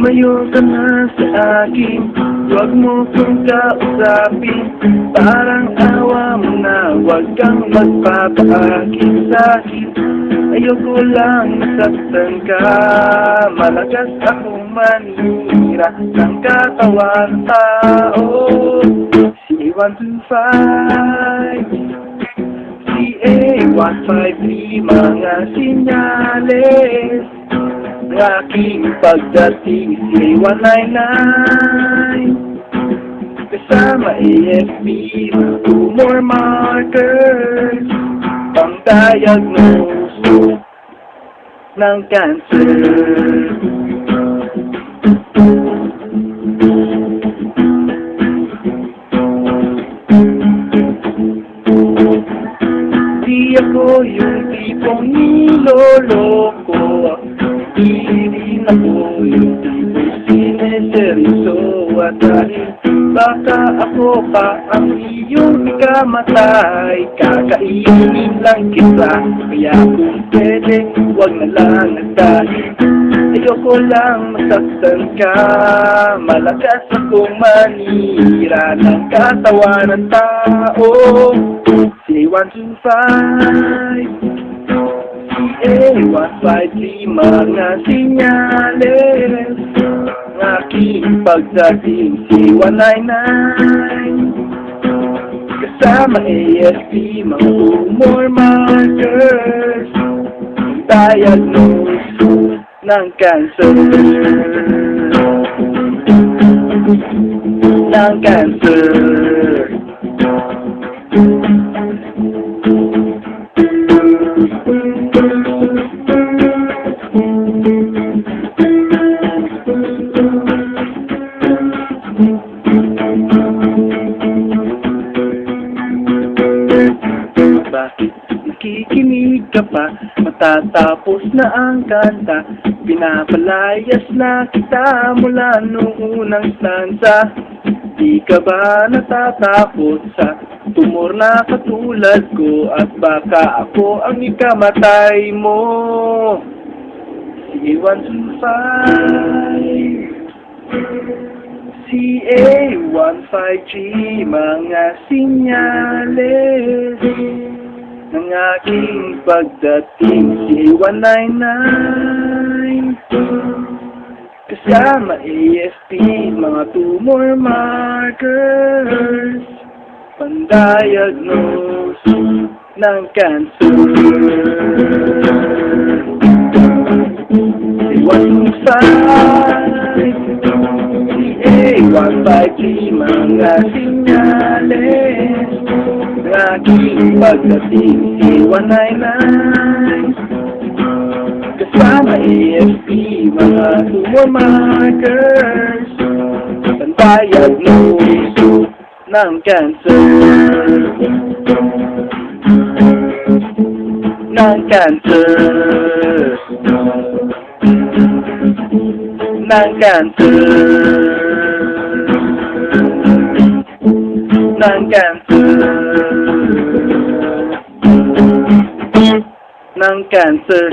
Lumayo ka na sa akin, huwag mo kong kausapin. Parang awa mo na, huwag kang magpapaakin sa'kin. Ayoko lang masaktan ka, malakas akong manira ng katawan ng tao. CA125, CA153, mga sinyales ng aking pagdating. CA199, kasama AFP, tumor markers, pang-diagnose ng cancer. Di ako yung tipong niloloko, di rin ako yung tipong sineseryoso. At dahil baka ako pa ang iyong ikamatay, kakainin lang kita. Kaya kung pwede, huwag na lang nagdahil. Ayoko lang masaktan ka, malakas akong manira ng katawan ng tao. CA125, CA153, mga sinyales ng aking pagdating. CA199, kasama AFP, mga tumor markers, diagnose ng cancer. Ng cancer. Bakit nakikinig ka pa? Matatapos na ang kanta. Pinapalayas na kita mula nung unang stanza. Di ka ba natatapos sa tumor na katulad ko? At baka ako ang ikamatay mo. CA125, CA153, mga sinyales ng aking pagdating. CA199, kasama AFP, mga tumor markers, pang-diagnose ng cancer. CA153, mga sinyales ng aking pagdating. CA199, kasama AFP, mga tumor markers, pang-diagnose ng cancer. Ng cancer. Ng cancer. Ng cancer. Ng cancer.